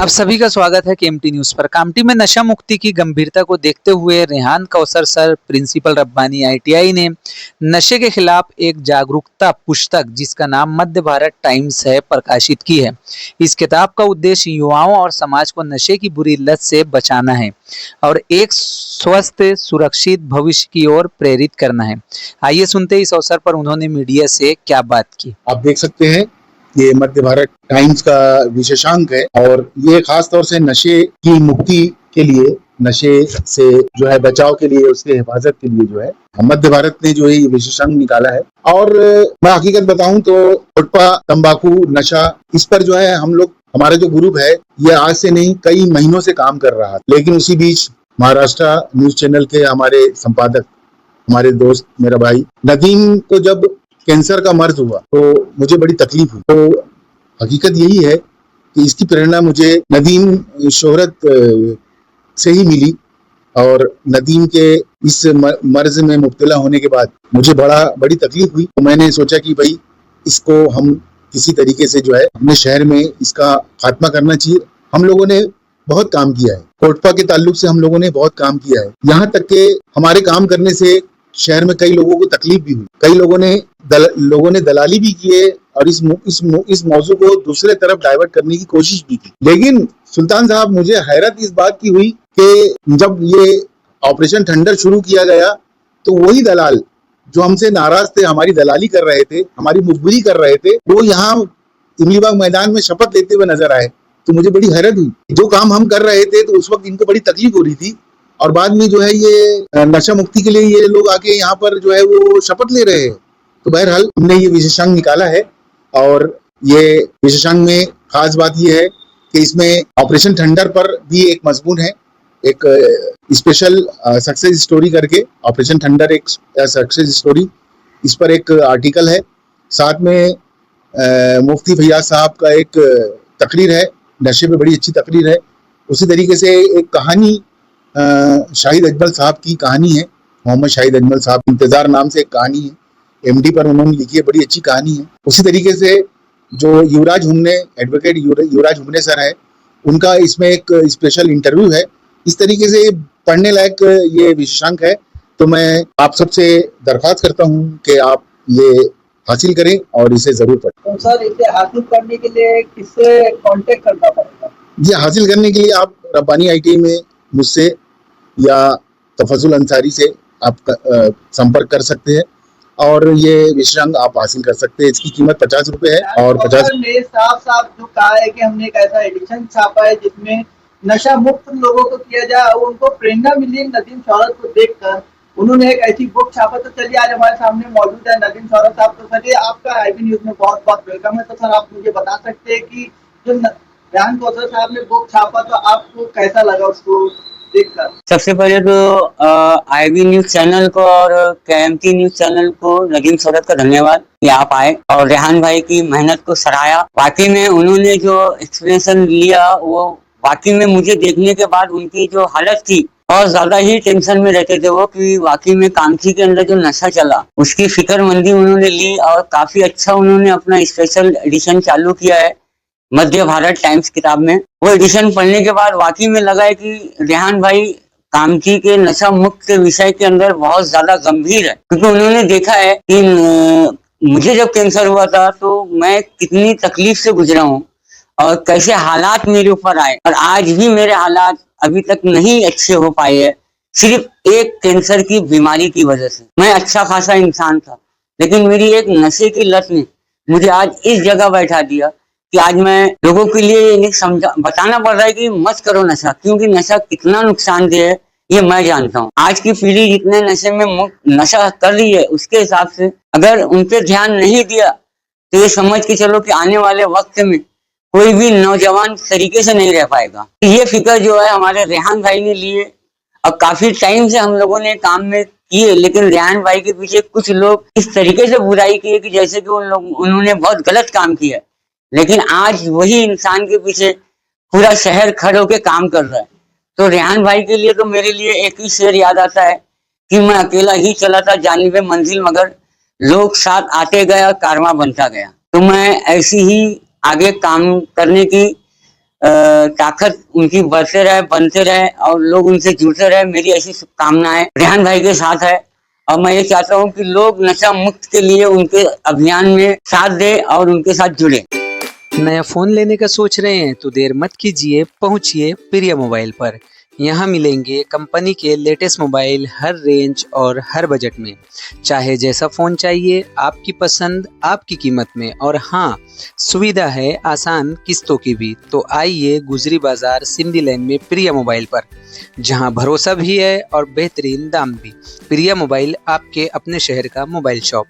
आप सभी का स्वागत है केएमटी न्यूज पर। कामटी में नशा मुक्ति की गंभीरता को देखते हुए Rehan Kausar sir, principal Rabbani ITI ने नशे के खिलाफ एक जागरूकता पुस्तक जिसका नाम मध्य भारत टाइम्स है प्रकाशित की है। इस किताब का उद्देश्य युवाओं और समाज को नशे की बुरी लत से बचाना है और एक स्वस्थ सुरक्षित भविष्य की ओर प्रेरित करना है। आइए सुनते इस अवसर पर उन्होंने मीडिया से क्या बात की। आप देख सकते हैं ये मध्य भारत टाइम्स का विशेषांक है और ये खास तौर से नशे की मुक्ति के लिए, नशे से जो है बचाव के लिए, उसके हिफाजत के लिए जो है मध्य भारत ने जो है ये विशेषांक निकाला है। और मैं हकीकत बताऊं तो गुटखा, तंबाकू, नशा, इस पर जो है हम लोग, हमारा जो ग्रुप है ये आज से नहीं कई महीनों से काम कर रहा है। लेकिन उसी बीच महाराष्ट्र न्यूज चैनल के हमारे संपादक, हमारे दोस्त, मेरा भाई नदीम को जब कैंसर का मर्ज हुआ तो मुझे बड़ी तकलीफ हुई। तो हकीकत यही है कि इसकी प्रेरणा मुझे नदीम शोहरत से ही मिली और नदीम के इस मर्ज में मुब्तला होने के बाद मुझे बड़ी तकलीफ हुई। तो मैंने सोचा कि भाई इसको हम किसी तरीके से जो है अपने शहर में इसका खात्मा करना चाहिए। हम लोगों ने बहुत काम किया है, कोटपा के ताल्लुक से हम लोगों ने बहुत काम किया है। यहाँ तक के हमारे काम करने से शहर में कई लोगों को तकलीफ भी हुई, कई लोगों ने दलाली भी किए और इस मौजू को दूसरे तरफ डाइवर्ट करने की कोशिश भी की। लेकिन सुल्तान साहब, मुझे हैरत इस बात की हुई कि जब ये ऑपरेशन थंडर शुरू किया गया तो वही दलाल जो हमसे नाराज थे, हमारी दलाली कर रहे थे, हमारी मुखबिरी कर रहे थे, वो यहाँ इमलीबाग मैदान में शपथ लेते हुए नजर आए। तो मुझे बड़ी हैरत हुई। जो काम हम कर रहे थे तो उस वक्त इनको बड़ी तकलीफ हो रही थी और बाद में जो है ये नशा मुक्ति के लिए ये लोग आके यहाँ पर जो है वो शपथ ले रहे हैं। तो बहरहाल हमने ये विशेषांक निकाला है और ये विशेषांक में खास बात ये है कि इसमें ऑपरेशन थंडर पर भी एक मजमून है, एक स्पेशल सक्सेस स्टोरी करके, ऑपरेशन थंडर एक सक्सेस स्टोरी, इस पर एक आर्टिकल है। साथ में मुफ्ती फैयाज साहब का एक तकरीर है, नशे पे बड़ी अच्छी तकरीर है। उसी तरीके से एक कहानी शाहिद अजमल साहब की कहानी है, मोहम्मद शाहिद अजमल साहब, इंतजार नाम से एक कहानी है, एमडी पर उन्होंने लिखी है, बड़ी अच्छी कहानी है। उसी तरीके से जो युवराज हुमने, एडवोकेट युवराज हुमने सर है, उनका इसमें एक स्पेशल इंटरव्यू है। इस तरीके से पढ़ने लायक ये विशेषांक है। तो मैं आप सबसे दरख्वास्त करता हूँ कि आप ये हासिल करें और इसे जरूर पढ़ें। तो सर, इसे हासिल करने के लिए किससे कांटेक्ट करना पड़ेगा? ये हासिल करने के लिए आप रब्बानी आईटीआई में मुझसे या तफजुल अंसारी से आप संपर्क कर सकते हैं और ये विशेषांक आप हासिल कर सकते हैं। इसकी कीमत 50 रुपए है और 50 ने साफ जो कहा है कि हमने एक ऐसा एडिशन छापा है जिसमें नशा मुक्त लोगों को किया जाए और उनको प्रेरणा मिली नदीम शोहरत को देखकर। उन्होंने एक ऐसी बुक छापा। तो चलिए, आज हमारे सामने मौजूद है नदीम शोहरत साहब। तो सर, आपका आईबी न्यूज में बहुत बहुत वेलकम है। तो सर, आप मुझे बता सकते हैं कि जो रेहान कौसर साहब ने बुक छापा तो आपको कैसा लगा उसको देखकर? सबसे पहले तो आईबी न्यूज चैनल को और केएमटी न्यूज चैनल को, नदीम शोहरत का धन्यवाद कि आप आए और रेहान भाई की मेहनत को सराहा। वाकई में उन्होंने जो एक्सप्रेशन लिया वो वाकई में मुझे देखने के बाद उनकी जो हालत थी और ज्यादा ही टेंशन में रहते थे वो, कि वाकई में कामठी के अंदर जो नशा चला उसकी फिक्रमंदी उन्होंने ली और काफी अच्छा उन्होंने अपना स्पेशल एडिशन चालू किया है मध्य भारत टाइम्स किताब में। वो एडिशन पढ़ने के बाद वाकई में लगा है कि रेहान भाई कामठी के नशा मुक्त के विषय के अंदर बहुत ज्यादा गंभीर है, क्योंकि उन्होंने देखा है कि मुझे जब कैंसर हुआ था तो मैं कितनी तकलीफ से गुजरा हूँ और कैसे हालात मेरे ऊपर आए और आज भी मेरे हालात अभी तक नहीं अच्छे हो पाए हैं, सिर्फ एक कैंसर की बीमारी की वजह से। मैं अच्छा खासा इंसान था, लेकिन मेरी एक नशे की लत ने मुझे आज इस जगह बैठा दिया कि आज मैं लोगों के लिए बताना पड़ रहा है कि मत करो नशा, क्योंकि नशा कितना नुकसानदेह है ये मैं जानता हूँ। आज की पीढ़ी जितने नशे में नशा कर रही है उसके हिसाब से अगर उन पे ध्यान नहीं दिया तो ये समझ के चलो कि आने वाले वक्त में कोई भी नौजवान तरीके से नहीं रह पाएगा। ये फिक्र जो है हमारे रेहान भाई ने लिए। अब काफी टाइम से हम लोगों ने काम में किए, लेकिन रेहान भाई के पीछे कुछ लोग इस तरीके से बुराई किए कि जैसे कि उन्होंने बहुत गलत काम किया, लेकिन आज वही इंसान के पीछे पूरा शहर खड़े होकर काम कर रहा है। तो रेहान भाई के लिए तो मेरे लिए एक ही शेर याद आता है कि मैं अकेला ही चला था जानिबे मंजिल, मगर लोग साथ आते गया, कारवां बनता गया। तो मैं ऐसी ही आगे काम करने की ताकत उनकी बढ़ते रहे, बनते रहे और लोग उनसे जुड़ते रहे, मेरी ऐसी शुभकामनाएं रेहान भाई के साथ है। और मैं ये चाहता हूँ कि लोग नशा मुक्त के लिए उनके अभियान में साथ दे और उनके साथ जुड़े। नया फोन लेने का सोच रहे हैं तो देर मत कीजिए, पहुंचिए प्रिया मोबाइल पर। यहाँ मिलेंगे कंपनी के लेटेस्ट मोबाइल हर रेंज और हर बजट में। चाहे जैसा फ़ोन चाहिए, आपकी पसंद आपकी कीमत में। और हाँ, सुविधा है आसान किस्तों की भी। तो आइए गुजरी बाजार सिंधी लाइन में प्रिया मोबाइल पर, जहाँ भरोसा भी है और बेहतरीन दाम भी। प्रिया मोबाइल, आपके अपने शहर का मोबाइल शॉप।